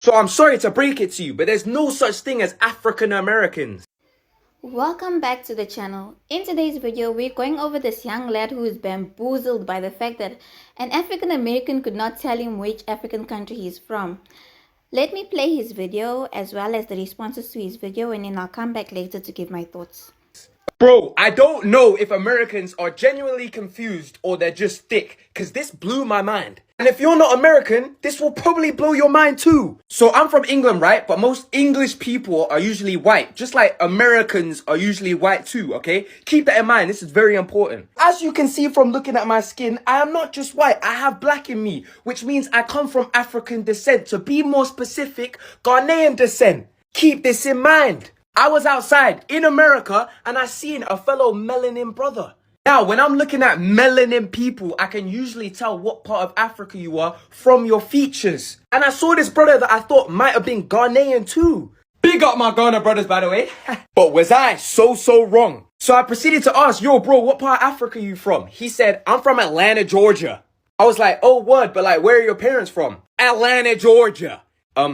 So I'm sorry to break it to you, but there's no such thing as African Americans. Welcome back to the channel. In today's video, we're going over this young lad who is bamboozled by the fact that an African American could not tell him which African country he's from. Let me play his video as well as the responses to his video, and then I'll come back later to give my thoughts. Bro, I don't know if Americans are genuinely confused or they're just thick, because this blew my mind. And if you're not American, this will probably blow your mind too. So I'm from England, right? But most English people are usually white, just like Americans are usually white too, okay? Keep that in mind, this is very important. As you can see from looking at my skin, I am not just white, I have black in me, which means I come from African descent. To be more specific, Ghanaian descent. Keep this in mind. I was outside in America and I seen a fellow melanin brother. Now, when I'm looking at melanin people, I can usually tell what part of Africa you are from your features. And I saw this brother that I thought might have been Ghanaian too. Big up my Ghana brothers, by the way. But was I so wrong? So I proceeded to ask, yo bro, what part of Africa you from? He said, I'm from Atlanta, Georgia. I was like, oh word, but like, where are your parents from? Atlanta, Georgia.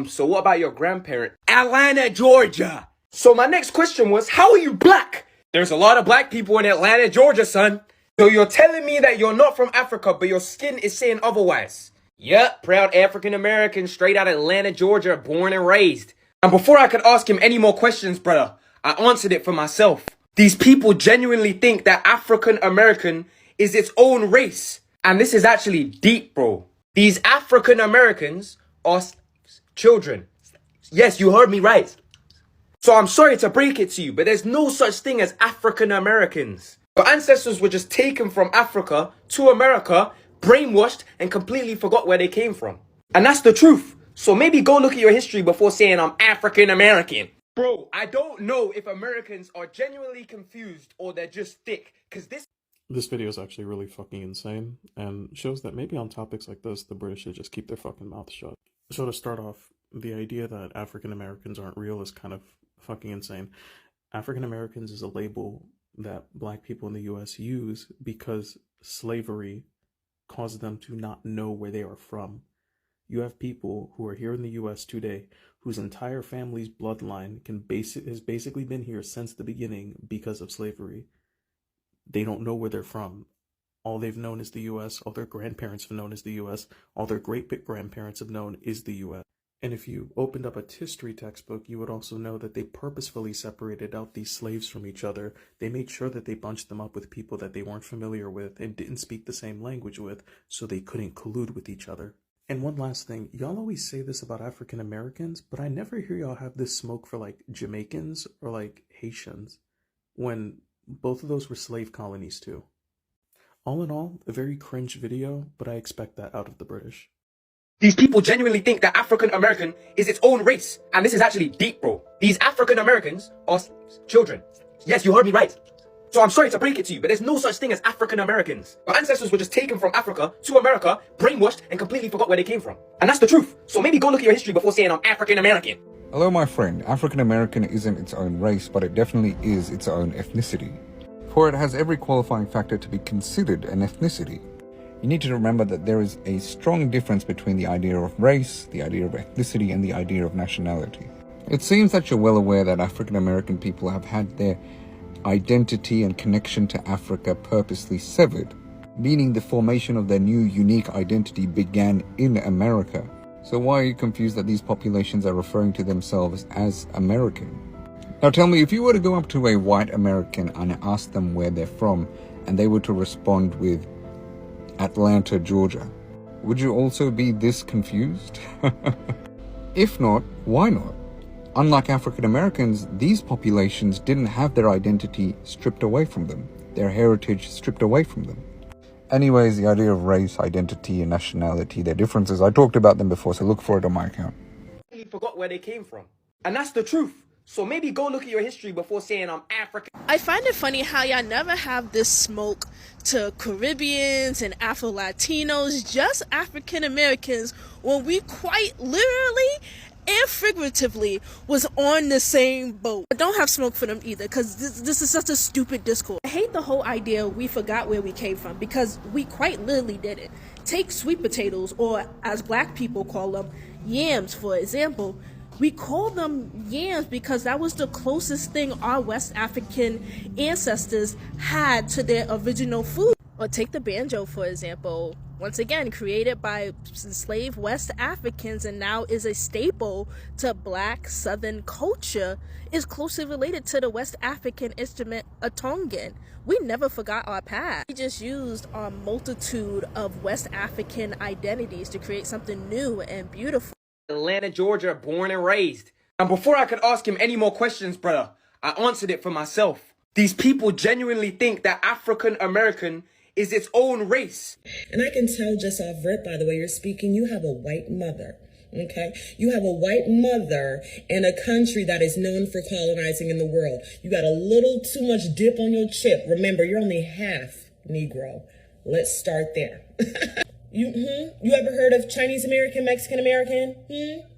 So what about your grandparent? Atlanta, Georgia. So my next question was, how are you black? There's a lot of black people in Atlanta, Georgia, son. So you're telling me that you're not from Africa, but your skin is saying otherwise? Yep, proud African American, straight out of Atlanta, Georgia, born and raised. And before I could ask him any more questions, brother, I answered it for myself. These people genuinely think that African American is its own race. And this is actually deep, bro. These African Americans are children. Yes, you heard me right. So I'm sorry to break it to you, but there's no such thing as African Americans. Your ancestors were just taken from Africa to America, brainwashed, and completely forgot where they came from. And that's the truth. So maybe go look at your history before saying I'm African American. Bro, I don't know if Americans are genuinely confused or they're just thick, because This video is actually really fucking insane, and shows that maybe on topics like this, the British should just keep their fucking mouths shut. So to start off, the idea that African Americans aren't real is kind of fucking insane. African Americans is a label that black people in the US use because slavery caused them to not know where they are from. You have people who are here in the US today whose entire family's bloodline has basically been here since the beginning because of slavery. They don't know where they're from. All they've known is the US, all their grandparents have known is the US, all their great-grandparents have known is the US. And if you opened up a history textbook, you would also know that they purposefully separated out these slaves from each other. They made sure that they bunched them up with people that they weren't familiar with and didn't speak the same language with, so they couldn't collude with each other. And one last thing, y'all always say this about African Americans, but I never hear y'all have this smoke for like Jamaicans or like Haitians, when both of those were slave colonies too. All in all, a very cringe video, but I expect that out of the British. These people genuinely think that African American is its own race. And this is actually deep, bro. These African Americans are children. Yes, you heard me right. So I'm sorry to break it to you, but there's no such thing as African Americans. Our ancestors were just taken from Africa to America, brainwashed, and completely forgot where they came from. And that's the truth. So maybe go look at your history before saying I'm African American. Hello, my friend. African American isn't its own race, but it definitely is its own ethnicity. For it has every qualifying factor to be considered an ethnicity. You need to remember that there is a strong difference between the idea of race, the idea of ethnicity, and the idea of nationality. It seems that you're well aware that African American people have had their identity and connection to Africa purposely severed, meaning the formation of their new unique identity began in America. So why are you confused that these populations are referring to themselves as American? Now tell me, if you were to go up to a white American and ask them where they're from, and they were to respond with Atlanta, Georgia, would you also be this confused? If not, why not? Unlike African Americans, these populations didn't have their identity stripped away from them, their heritage stripped away from them. Anyways, the idea of race, identity, and nationality, their differences, I talked about them before, so look for it on my account. They forgot where they came from. And that's the truth. So maybe go look at your history before saying I'm African. I find it funny how y'all never have this smoke to Caribbeans and Afro-Latinos, just African Americans, when we quite literally and figuratively was on the same boat. I don't have smoke for them either, because this is such a stupid discourse. I hate the whole idea we forgot where we came from, because we quite literally did it. Take sweet potatoes, or as black people call them, Yams, for example, we call them yams because that was the closest thing our West African ancestors had to their original food. Or take the banjo, for example. Once again, created by enslaved West Africans and now is a staple to Black Southern culture, is closely related to the West African instrument atongan. We never forgot our past. We just used our multitude of West African identities to create something new and beautiful. Atlanta, Georgia, born and raised. And before I could ask him any more questions, brother, I answered it for myself. These people genuinely think that African American is its own race. And I can tell just off rip, by the way you're speaking, you have a white mother, okay? You have a white mother in a country that is known for colonizing in the world. You got a little too much dip on your chip. Remember, you're only half Negro. Let's start there. You ever heard of Chinese American, Mexican American?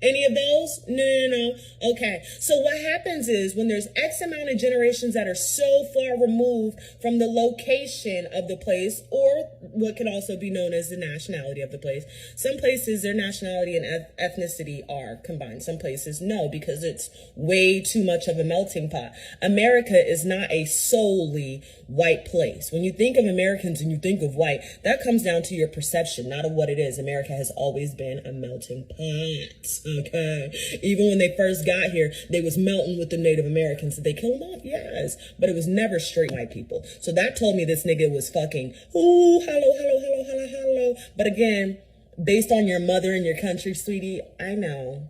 Any of those? No. Okay. So what happens is when there's X amount of generations that are so far removed from the location of the place, or what can also be known as the nationality of the place, some places their nationality and ethnicity are combined. Some places no, because it's way too much of a melting pot. America is not a solely white place. When you think of Americans and you think of white, that comes down to your perception, not of what it is. America has always been a melting pot, okay? Even when they first got here, they was melting with the Native Americans. Did they kill them off? Yes. But it was never straight white people. So that told me this nigga was fucking, ooh, hello. But again, based on your mother and your country, sweetie, I know.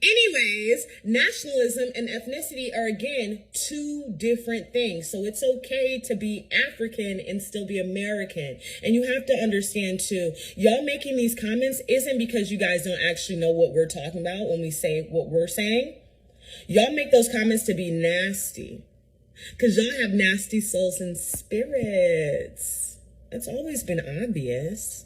Anyways, nationalism and ethnicity are, again, two different things. So it's okay to be African and still be American. And you have to understand, too, y'all making these comments isn't because you guys don't actually know what we're talking about when we say what we're saying. Y'all make those comments to be nasty because y'all have nasty souls and spirits. It's always been obvious.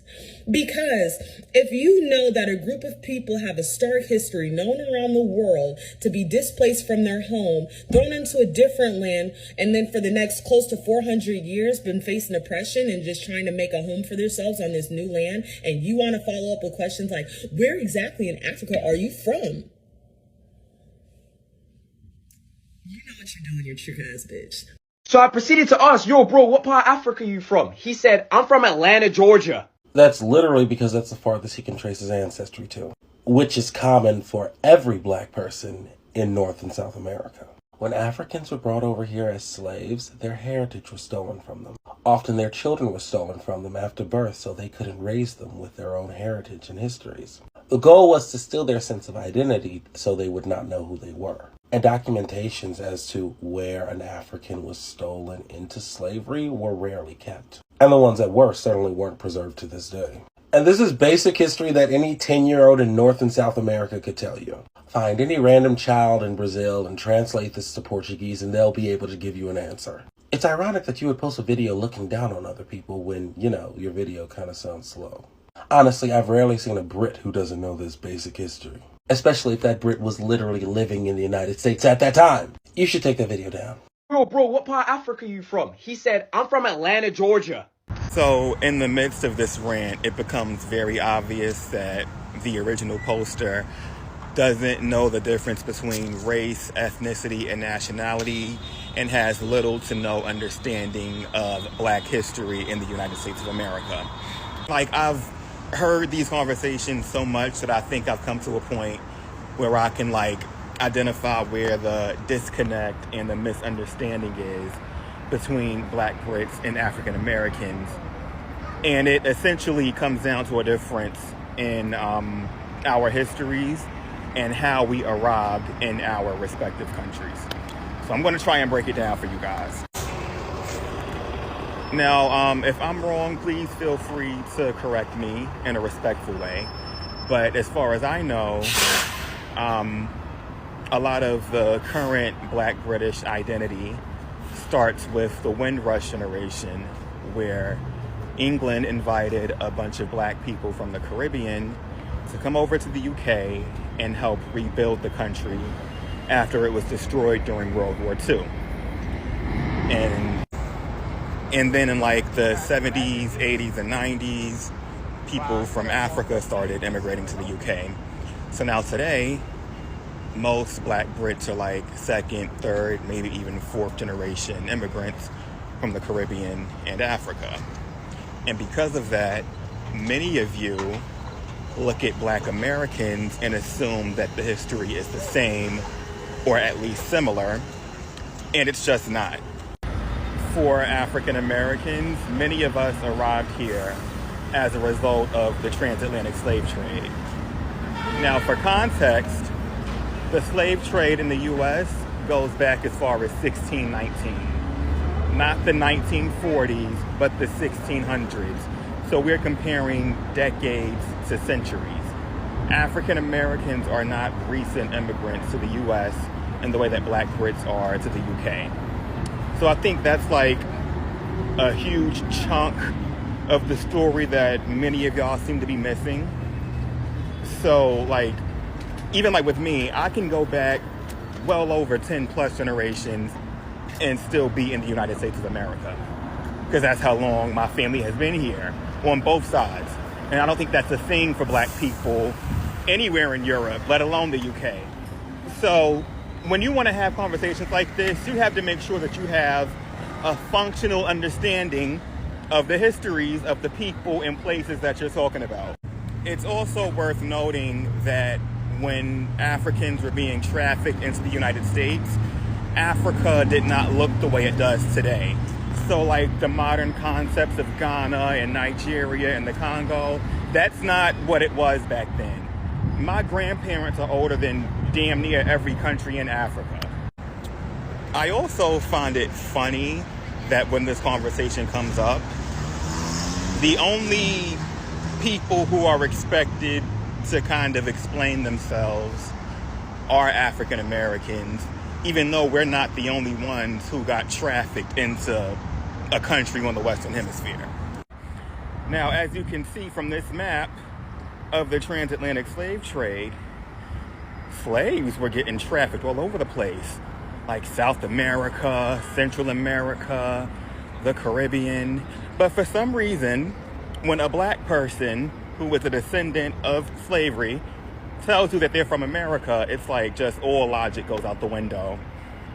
Because if you know that a group of people have a stark history known around the world to be displaced from their home, thrown into a different land, and then for the next close to 400 years been facing oppression and just trying to make a home for themselves on this new land, and you want to follow up with questions like, where exactly in Africa are you from? You know what you're doing, you trick-ass bitch. So I proceeded to ask, yo, bro, what part of Africa are you from? He said, I'm from Atlanta, Georgia. That's literally because that's the farthest he can trace his ancestry to, which is common for every Black person in North and South America. When Africans were brought over here as slaves, their heritage was stolen from them. Often their children were stolen from them after birth so they couldn't raise them with their own heritage and histories. The goal was to steal their sense of identity so they would not know who they were. And documentations as to where an African was stolen into slavery were rarely kept. And the ones that were certainly weren't preserved to this day. And this is basic history that any 10-year-old in North and South America could tell you. Find any random child in Brazil and translate this to Portuguese and they'll be able to give you an answer. It's ironic that you would post a video looking down on other people when, you know, your video kind of sounds slow. Honestly, I've rarely seen a Brit who doesn't know this basic history. Especially if that Brit was literally living in the United States at that time. You should take that video down. Bro, what part of Africa are you from? He said, I'm from Atlanta, Georgia. So in the midst of this rant, it becomes very obvious that the original poster doesn't know the difference between race, ethnicity, and nationality, and has little to no understanding of Black history in the United States of America. Like, I've heard these conversations so much that I think I've come to a point where I can identify where the disconnect and the misunderstanding is between Black Brits and African Americans. And it essentially comes down to a difference in our histories and how we arrived in our respective countries. So I'm going to try and break it down for you guys. Now, if I'm wrong, please feel free to correct me in a respectful way. But as far as I know, a lot of the current Black British identity starts with the Windrush generation, where England invited a bunch of Black people from the Caribbean to come over to the UK and help rebuild the country after it was destroyed during World War II. And then in the 70s, 80s, and 90s, people from Africa started immigrating to the UK. So now today, most black Brits are like second, third, maybe even fourth generation immigrants from the Caribbean and Africa. And because of that, many of you look at black Americans and assume that the history is the same or at least similar, and it's just not. For African Americans, many of us arrived here as a result of the transatlantic slave trade. Now, for context, the slave trade in the U.S. goes back as far as 1619. Not the 1940s, but the 1600s. So we're comparing decades to centuries. African Americans are not recent immigrants to the U.S. in the way that black Brits are to the UK. So I think that's like a huge chunk of the story that many of y'all seem to be missing. So like, even like with me, I can go back well over 10 plus generations and still be in the United States of America. Because that's how long my family has been here on both sides. And I don't think that's a thing for black people anywhere in Europe, let alone the UK. So when you want to have conversations like this, you have to make sure that you have a functional understanding of the histories of the people and places that you're talking about. It's also worth noting that when Africans were being trafficked into the United States, Africa did not look the way it does today. So like the modern concepts of Ghana and Nigeria and the Congo, that's not what it was back then. My grandparents are older than damn near every country in Africa. I also find it funny that when this conversation comes up, the only people who are expected to kind of explain themselves are African Americans, even though we're not the only ones who got trafficked into a country on the Western Hemisphere. Now, as you can see from this map of the transatlantic slave trade, slaves were getting trafficked all over the place, like South America, Central America, the Caribbean. But for some reason, when a black person who is a descendant of slavery tells you that they're from America, it's like just all logic goes out the window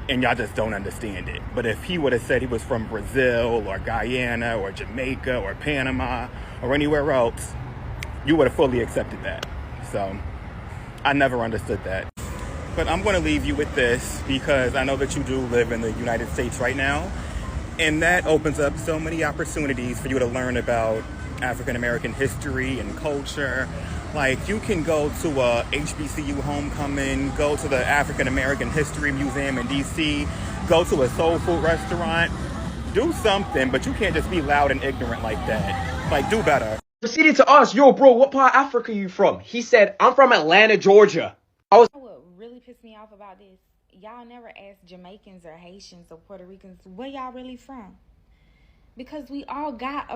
and y'all just don't understand it. But if he would have said he was from Brazil or Guyana or Jamaica or Panama or anywhere else, you would have fully accepted that. So I never understood that. But I'm going to leave you with this because I know that you do live in the United States right now, and that opens up so many opportunities for you to learn about African American history and culture. Like, you can go to a HBCU homecoming, go to the African American History Museum in DC, go to a soul food restaurant, do something, but you can't just be loud and ignorant like that. Like, do better. Proceeded to ask, yo, bro, what part of Africa you from? He said, I'm from Atlanta, Georgia. What really pissed me off about this, y'all never ask Jamaicans or Haitians or Puerto Ricans where y'all really from. Because we all got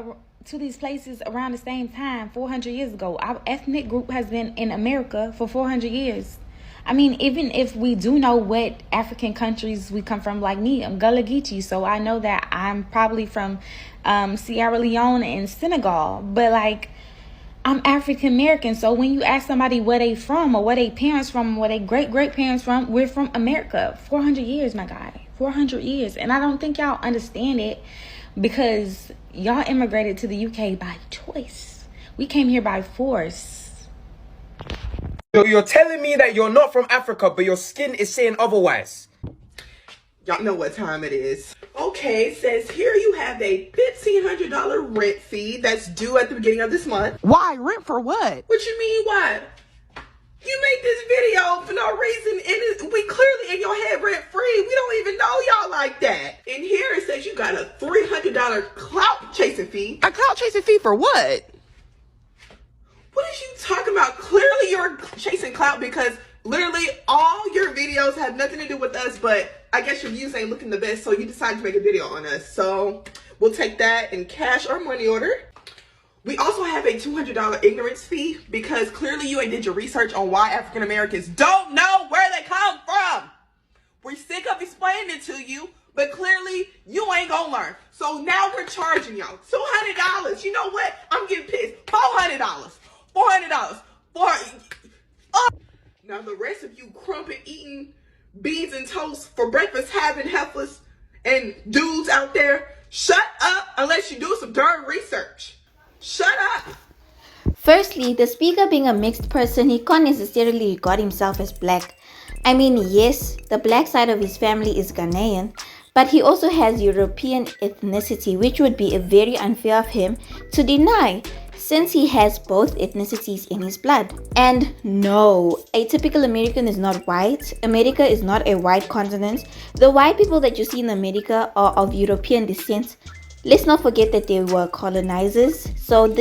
to these places around the same time, 400 years ago. Our ethnic group has been in America for 400 years. I mean, even if we do know what African countries we come from, like me, I'm Gullah Geechee, so I know that I'm probably from Sierra Leone and Senegal. But, like, I'm African American, so when you ask somebody where they from or where they parents from, where they great-great-parents from, we're from America. 400 years, my guy. 400 years. And I don't think y'all understand it, because y'all immigrated to the UK by choice. We came here by force. You're telling me that you're not from Africa, but your skin is saying otherwise. Y'all know what time it is. Okay, it says here you have a $1,500 rent fee that's due at the beginning of this month. Why? Rent for what? What you mean, why? You made this video for no reason, and we clearly in your head rent free. We don't even know y'all like that. And here it says you got a $300 clout chasing fee. A clout chasing fee for what? What is you talking about? Clearly you're chasing clout because literally all your videos have nothing to do with us, but I guess your views ain't looking the best, so you decided to make a video on us. So we'll take that in cash or money order. We also have a $200 ignorance fee because clearly you ain't did your research on why African Americans don't know where they come from. We're sick of explaining it to you, but clearly you ain't gonna learn. So now we're charging y'all $200. You know what? I'm getting pissed. $400. $400. Now the rest of you crumpet eating beans and toast for breakfast having heifers and dudes out there, shut up unless you do some darn research. Shut up. Firstly, the speaker being a mixed person, he can't necessarily regard himself as black. I mean, yes, the black side of his family is Ghanaian, but he also has European ethnicity, which would be very unfair of him to deny, since he has both ethnicities in his blood. And no, a typical American is not white. America is not a white continent. The white people that you see in America are of European descent. Let's not forget that they were colonizers. So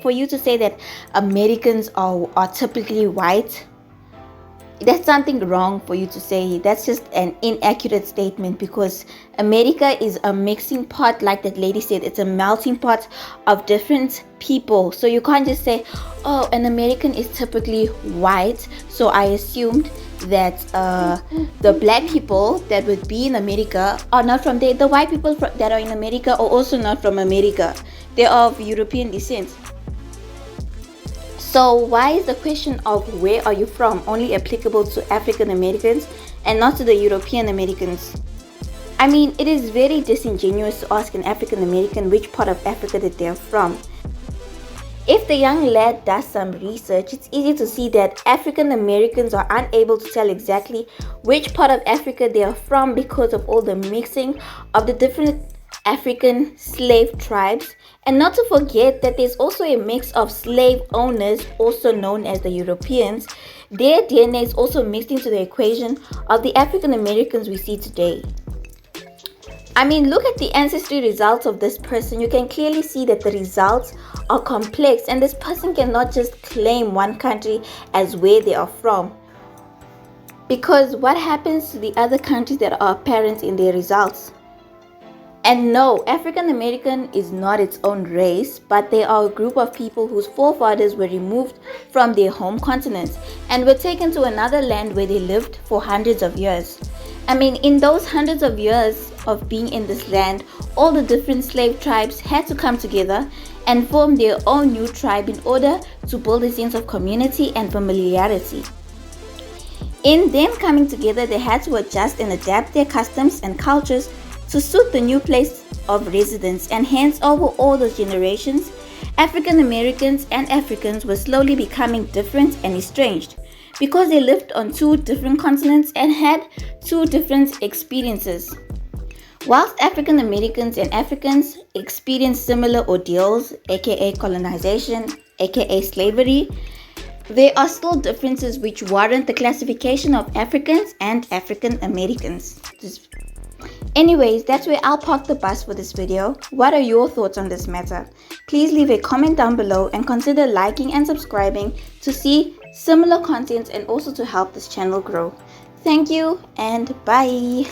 for you to say that Americans are typically white, that's something wrong for you to say. That's just an inaccurate statement, because America is a mixing pot, like that lady said. It's a melting pot of different people. So you can't just say, oh, an American is typically white, so I assumed that the black people that would be in America are not from there. The white people that are in America are also not from America. They are of European descent. So why is the question of where are you from only applicable to African Americans and not to the European Americans? I mean, it is very disingenuous to ask an African American which part of Africa that they are from. If the young lad does some research, it's easy to see that African Americans are unable to tell exactly which part of Africa they are from because of all the mixing of the different African slave tribes. And not to forget that there's also a mix of slave owners, also known as the Europeans. Their DNA is also mixed into the equation of the African Americans we see today. I mean, look at the ancestry results of this person. You can clearly see that the results are complex, and this person cannot just claim one country as where they are from. Because what happens to the other countries that are apparent in their results? And no, African American is not its own race, but they are a group of people whose forefathers were removed from their home continents and were taken to another land where they lived for hundreds of years. I mean, in those hundreds of years of being in this land, all the different slave tribes had to come together and form their own new tribe in order to build a sense of community and familiarity. In them coming together, they had to adjust and adapt their customs and cultures to suit the new place of residence, and hence over all those generations, African Americans and Africans were slowly becoming different and estranged because they lived on two different continents and had two different experiences. Whilst African Americans and Africans experienced similar ordeals, aka colonization, aka slavery, there are still differences which warrant the classification of Africans and African Americans. Anyways, that's where I'll park the bus for this video. What are your thoughts on this matter? Please leave a comment down below and consider liking and subscribing to see similar content and also to help this channel grow. Thank you and bye.